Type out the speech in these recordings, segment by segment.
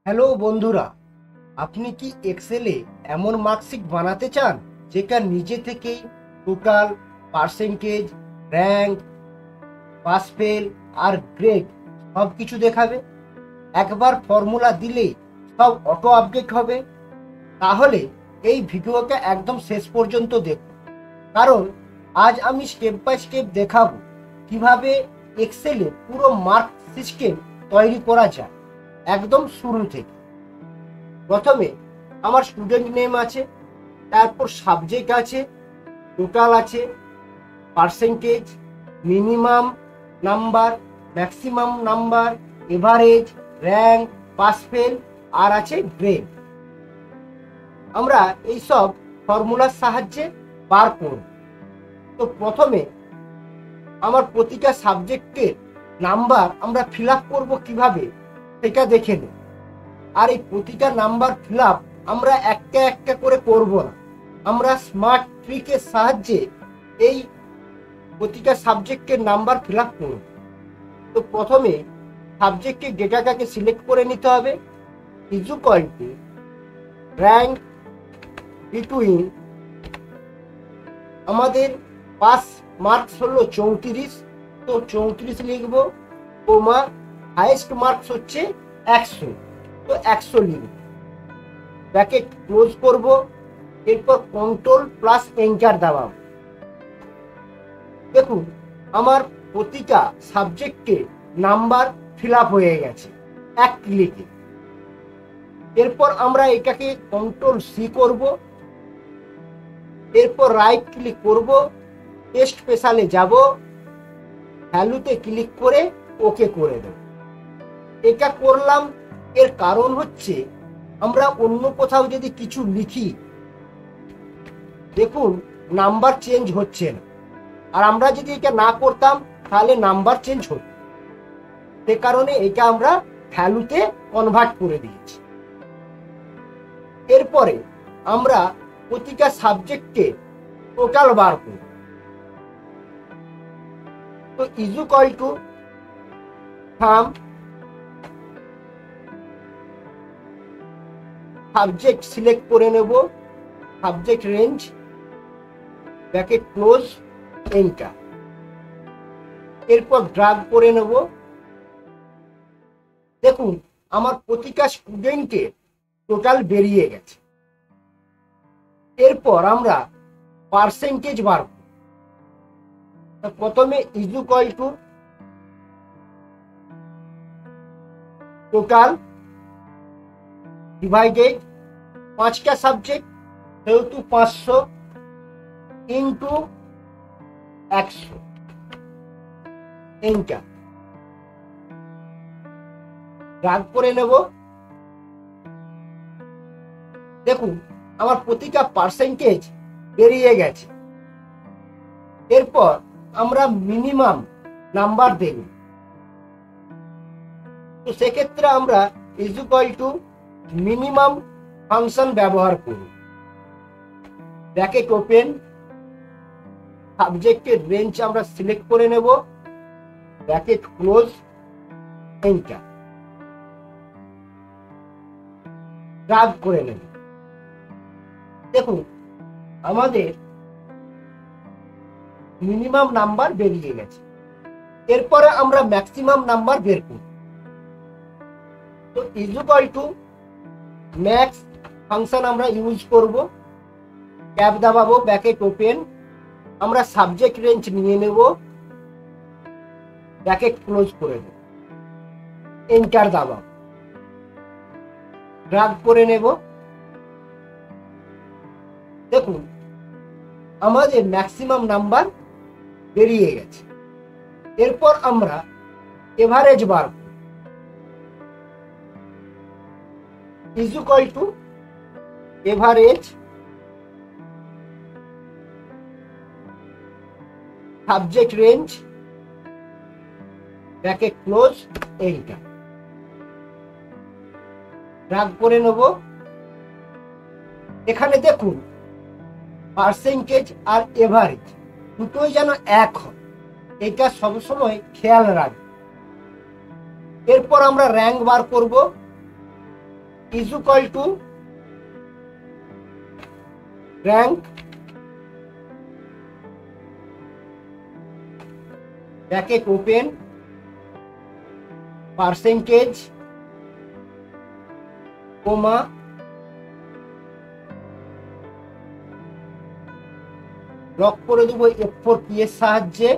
Hello বন্ধুরা, আপনি কি এক্সেলে এমন মার্কশিট বানাতে চান যেটা নিজে থেকেই total, percentage, rank, pass fail আর গ্রেড সব কিছু দেখাবে? একবার ফর্মুলা দিলেই সব অটো আপডেট হবে? তাহলে এই ভিডিওটা একদম শেষ পর্যন্ত দেখুন, কারণ আজ আমি স্টেপ বাই স্টেপ দেখাবো কিভাবে এক্সেলে পুরো মার্ক সিস্টেম তৈরি করা যায় একদম শুরু থেকে। প্রথমে আমার স্টুডেন্ট নেম আছে, তারপর সাবজেক্ট আছে, টোটাল আছে, percentage, minimum number, maximum number, average, rank, pass fail আর আছে গ্রেড। আমরা এইসব ফর্মুলার সাহায্যে বার করব। তো প্রথমে আমার প্রতিটা সাবজেক্টের নাম্বার আমরা ফিল আপ করবো কিভাবে সেটা দেখে নেব। আর এই প্রতিটা নাম্বার ফিল আপ আমরা একটা একটা করে করব না, আমরা স্মার্ট ট্রিকের সাহায্যে এই প্রতিটা সাবজেক্টের নাম্বার ফিল আপ করব। তো প্রথমে সাবজেক্টের ডেটাটাকে সিলেক্ট করে নিতে হবে, is equal two rank between, আমাদের পাস মার্কস হলো 34, তো 34 লিখবো, কোমা হাইয়েস্ট মার্কস হচ্ছে 100, তো 100 লিখব, ব্র্যাকেট ক্লোজ করব, এরপর কন্ট্রোল প্লাস এন্টার দাবাব। দেখুন আমার প্রতিটা সাবজেক্টে নাম্বার ফিল আপ হয়ে গেছে এক ক্লিকে। এরপর আমরা এটাকে কন্ট্রোল সি করব, এরপর রাইট ক্লিক করব, টেস্ট স্পেশালে যাব, ভ্যালুতে ক্লিক করে ওকে করে দেব। এটা করলাম, এর কারণ হচ্ছে আমরা অন্য কোথাও যদি কিছু লিখি, দেখুন নাম্বার চেঞ্জ হচ্ছে না, আর আমরা যদি এটা না করতাম তাহলে নাম্বার চেঞ্জ হতো। সে কারণে এটা আমরা ভ্যালুতে কনভার্ট করে দিয়েছি। এরপরে আমরা প্রতিটা সাবজেক্টে টোটাল বার করব। তো ইজ ইকুয়াল টু থাম সাবজেক্ট সিলেক্ট করে নেব, subject range, bracket close, enter. এরপর ড্রাগ করে নেব। দেখুন আমার প্রতিটা স্টুডেন্টের টোটাল বেরিয়ে গেছে। এরপর আমরা পার্সেন্টেজ বার করব। প্রথমে is equal two total divided, 5টা সাবজেক্ট সেহেতু 500 ইন্টু 100, এন্টার। ভাগ করে নেব। দেখুন আমার প্রতিটা পার্সেন্টেজ বেরিয়ে গেছে। এরপর আমরা মিনিমাম নাম্বার দেব, তো সেক্ষেত্রে আমরা is equal two minimum function ব্যবহার করব, ব্র্যাকেট ওপেন, সাবজেক্টের রেঞ্জ আমরা সিলেক্ট করে নেব, ব্র্যাকেট ক্লোজ, এন্টার। ড্রাগ করে নেব। দেখুন আমাদের মিনিমাম নাম্বার বেরিয়ে গেছে। এরপরে আমরা ম্যাক্সিমাম নাম্বার বের করব। তো is equal two max function আমরা ইউজ করব, ট্যাব দাবাবো, ব্র্যাকেট ওপেন, আমরা সাবজেক্ট রেঞ্জ নিয়ে নেব, ব্র্যাকেট ক্লোজ করে দেব, এন্টার দাবাবো, ড্রাগ করে নেব। দেখুন আমাদের ম্যাক্সিমাম নাম্বার বেরিয়ে গেছে। এরপর আমরা এভারেজ বার করব, is equal two average subject range, bracket close, enter. Drug করে নেব। এখানে দেখুন পার্সেন্টেজ আর এভারেজ দুটোই যেন এক হয়, এটা সবসময় খেয়াল রাখবে। এরপর আমরা র্যাঙ্ক বার করব, is equal to rank bracket open percentage comma lock করে দেব F4 কি এর সাহায্যে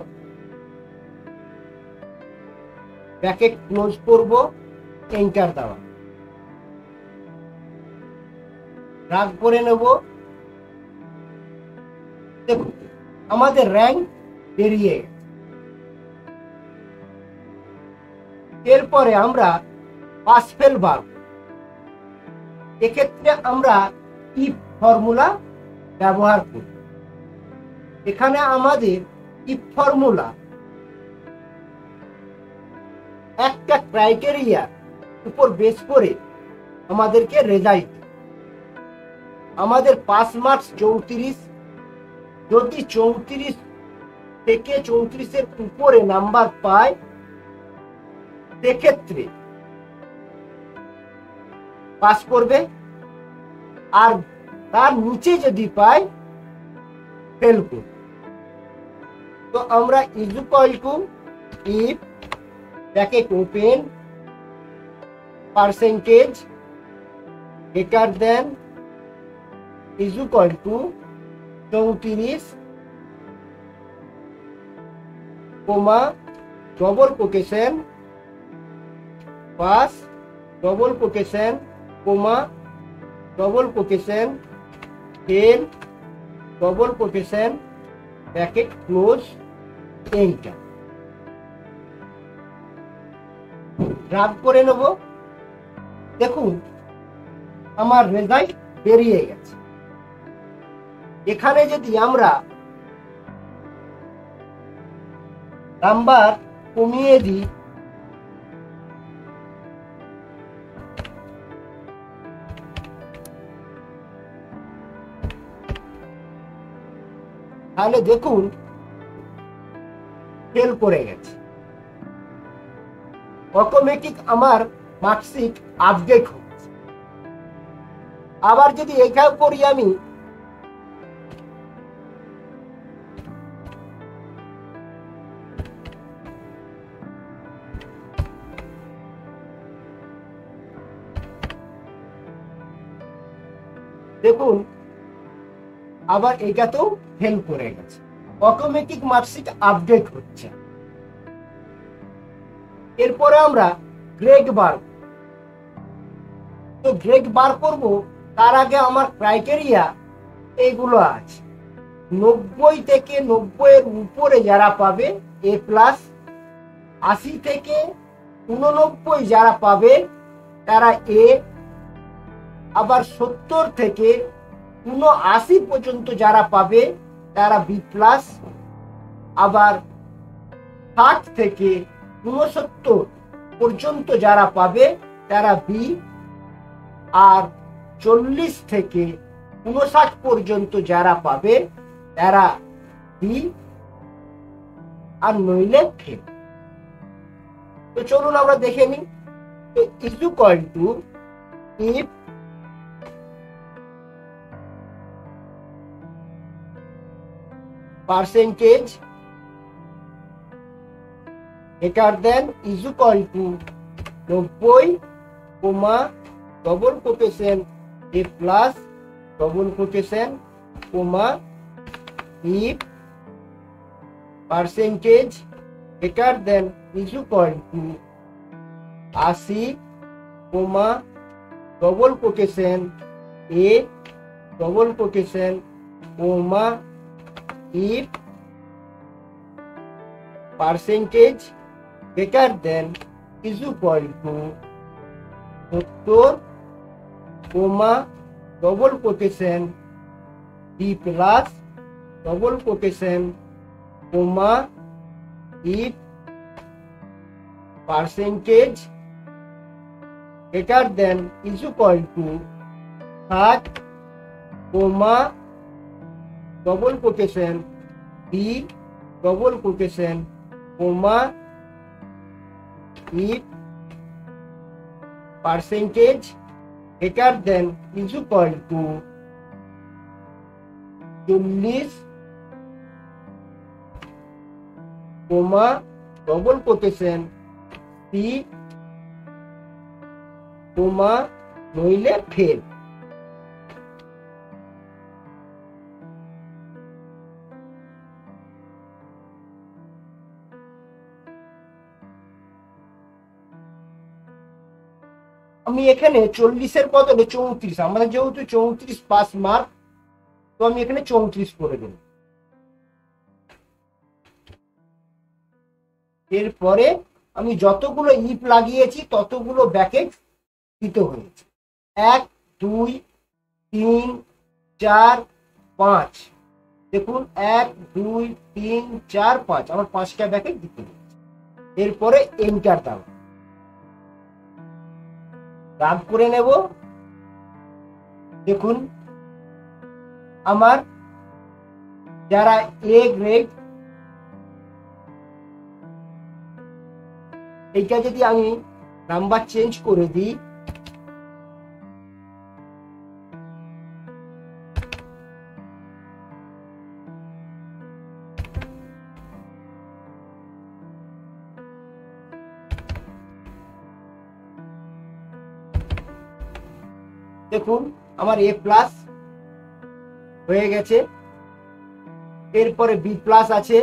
ব্র্যাকেট ক্লোজ করব এন্টার দাও রাগ করে নেব দেখুন আমাদের র‍্যাঙ্ক বেরিয়ে গেছে এরপরে আমরা পাস ফেল বার এক্ষেত্রে আমরা ইফ ফর্মুলা ব্যবহার করি এখানে আমাদের ইফ ফর্মুলা একটা ক্রাইটেরিয়া উপর বেস করে আমাদেরকে রেজাল্ট আমাদের পাস মার্কস 34 যদি 34 থেকে 34 এর উপরে নাম্বার পায় সেক্ষেত্রে পাস করবে আর তার নিচে যদি পায় ফেল করবে তো আমরা is equal to if bracket open percentage greater than is equal to 34 comma double quotation pass double quotation comma double quotation fail double quotation bracket close enter রাব করে নেব দেখুন আমার রেজাল্ট বেরিয়ে গেছে এখানে যদি আমরা নাম্বার কমিয়ে দিই তাহলে দেখুন ফেল করে গেছে অটোমেটিক আমার মার্কশিট আপডেট হচ্ছে আবার যদি এইখানে করি আমি দেখুন আবার এটাতেও ফেল করে গেছে অটোমেটিক মার্কশিট আপডেট হচ্ছে এরপরে আমরা গ্রেড বার তো গ্রেড বার করব তার আগে আমার ক্রাইটেরিয়া এইগুলো আছে 90 থেকে 90 এর উপরে যারা পাবে এ প্লাস 80 থেকে 89 যারা পাবে তারা এ আবার 70 থেকে 79 পর্যন্ত যারা পাবে তারা বি প্লাস আবার 60 থেকে 69 পর্যন্ত যারা পাবে তারা বি আর 40 থেকে 59 পর্যন্ত যারা পাবে তারা বি আর নইলে ফেল তো চলুন আমরা দেখে নিই তো is equal to if percentage greater than is equal to 90 comma double quotation a plus double quotation comma if percentage greater than is equal to 80 comma double quotation a double quotation comma if percentage greater than is equal to 70 comma double quotation b plus double quotation comma if percentage greater than is equal to 30 comma double quotation b double quotation comma if percentage greater than is equal to 40, comma double quotation C, comma নইলে fail. আমি এখানে 40-এর বদলে 34, আমাদের যেহেতু 34 pass mark, তো আমি এখানে 34 করে দেব। এরপরে আমি যতগুলো ইফ লাগিয়েছি ততগুলো ব্র্যাকেট দিতে হয়েছে। 1, 2, 3, 4, 5, দেখুন 1, 2, 3, 4, 5, আমার 5টা ব্র্যাকেট দিতে হয়েছে। এরপরে এন্টার দাও, রান করে নেব। দেখুন আমার যারা এ গ্রেড, এইটা যদি আমি নাম্বার চেঞ্জ করে দিই, দেখুন আমার এ প্লাস হয়ে গেছে। এরপরে বি প্লাস আছে,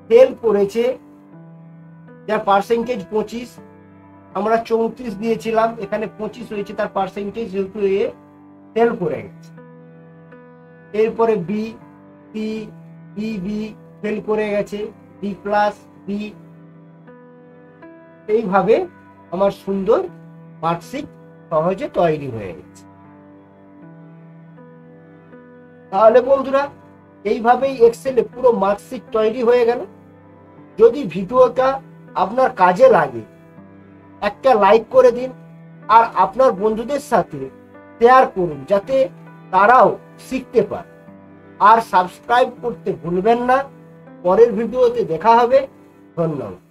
ফেল করেছে, যার পার্সেন্টেজ 25, আমরা 34 দিয়েছিলাম, এখানে 25 হয়েছে, তার পার্সেন্টেজ যেহেতু এ ফেল করে গেছে। এরপরে B, C, B, B fail করে গেছে, বি প্লাস, বি, এইভাবে আমার সুন্দর মার্কশিট সহজে তৈরি হয়ে গেছে। তাহলে বন্ধুরা, এইভাবেই এক্সেলে পুরো মার্কশিট তৈরি হয়ে গেল। যদি ভিডিওটা আপনার কাজে লাগে একটা লাইক করে দিন, আর আপনার বন্ধুদের সাথে শেয়ার করুন যাতে তারাও শিখতে পারে। আর সাবস্ক্রাইব করতে ভুলবেন না। পরের ভিডিওতে দেখা হবে। ধন্যবাদ।